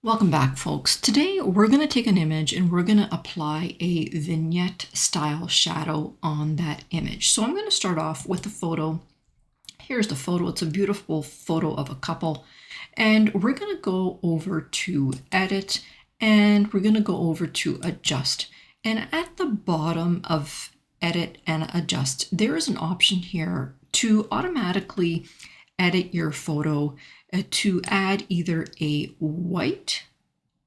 Welcome back, folks. Today we're going to take an image and we're going to apply a vignette style shadow on that image. So I'm going to start off with the photo. Here's the photo. It's a beautiful photo of a couple. And we're going to go over to Edit and we're going to go over to Adjust. And at the bottom of Edit and Adjust, there is an option here to automatically edit your photo to add either a white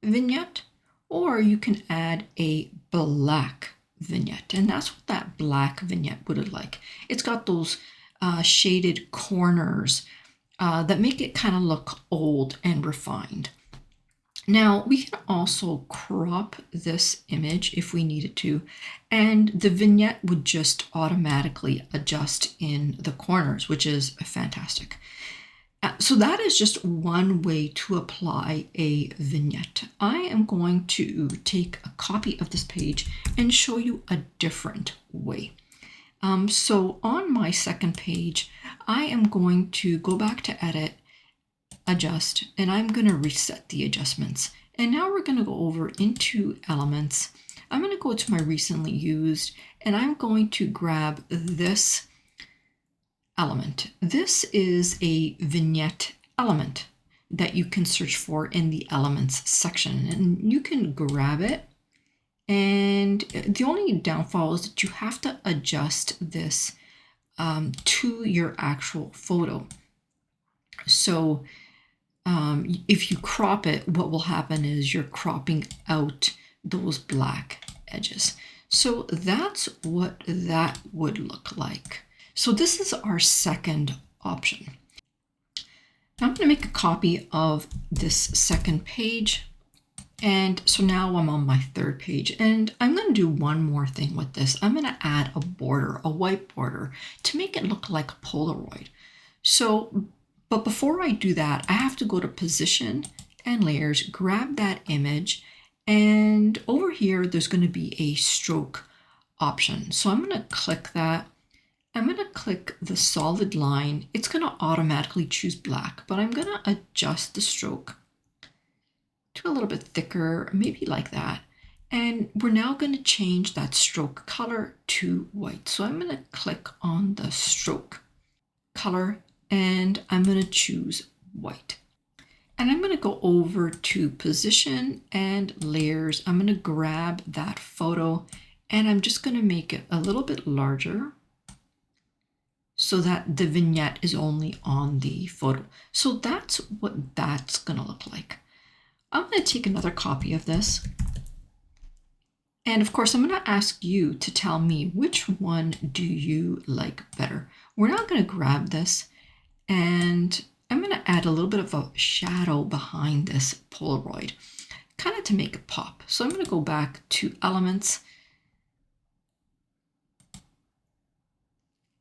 vignette or you can add a black vignette. And that's what that black vignette would look like. It's got those shaded corners that make it kind of look old and refined. Now we can also crop this image if we needed to, and the vignette would just automatically adjust in the corners, which is fantastic. So that is just one way to apply a vignette. I am going to take a copy of this page and show you a different way. So on my second page, I am going to go back to Edit, Adjust, and I'm going to reset the adjustments. And now we're going to go over into Elements. I'm going to go to my recently used, and I'm going to grab this element. This is a vignette element that you can search for in the Elements section, and you can grab it. And the only downfall is that you have to adjust this to your actual photo. So if you crop it, what will happen is you're cropping out those black edges. So that's what that would look like. So this is our second option. Now I'm going to make a copy of this second page. And so now I'm on my third page, and I'm going to do one more thing with this. I'm going to add a border, a white border, to make it look like a Polaroid. But before I do that, I have to go to Position and Layers, grab that image, and over here, there's going to be a stroke option. So I'm going to click that. I'm going to click the solid line. It's going to automatically choose black, but I'm going to adjust the stroke to a little bit thicker, maybe like that. And we're now going to change that stroke color to white. So I'm going to click on the stroke color and I'm going to choose white. And I'm going to go over to Position and Layers. I'm going to grab that photo and I'm just going to make it a little bit larger so that the vignette is only on the photo. So that's what that's going to look like. I'm going to take another copy of this. And of course, I'm going to ask you to tell me which one do you like better. We're now going to grab this and I'm going to add a little bit of a shadow behind this Polaroid, kind of to make it pop. So I'm going to go back to Elements.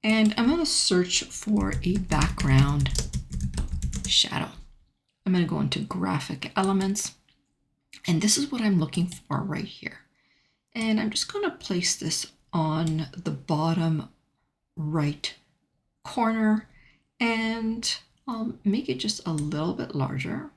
And I'm going to search for a background shadow. I'm going to go into Graphic Elements, and this is what I'm looking for right here. And I'm just going to place this on the bottom right corner, and I'll make it just a little bit larger.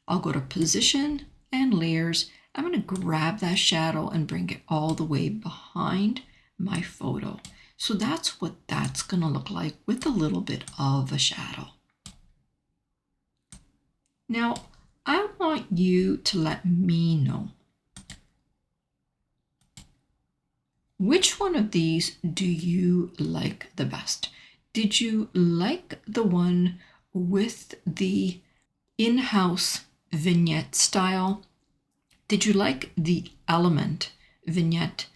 I'll go to Position and Layers. I'm going to grab that shadow and bring it all the way behind my photo. So that's what that's going to look like with a little bit of a shadow. Now, I want you to let me know which one of these do you like the best? Did you like the one with the in-house vignette style? Did you like the element vignette?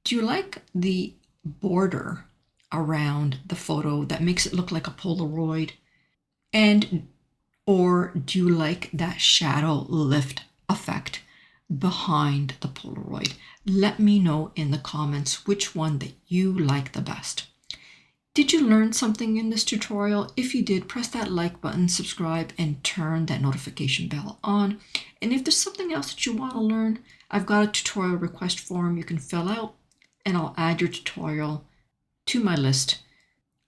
Do you like the border around the photo that makes it look like a Polaroid? Or do you like that shadow lift effect behind the Polaroid? Let me know in the comments which one that you like the best. Did you learn something in this tutorial? If you did, press that like button, subscribe, and turn that notification bell on. And if there's something else that you want to learn, I've got a tutorial request form you can fill out, and I'll add your tutorial to my list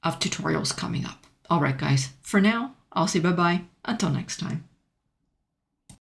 of tutorials coming up. All right, guys, for now, I'll say bye-bye. Until next time.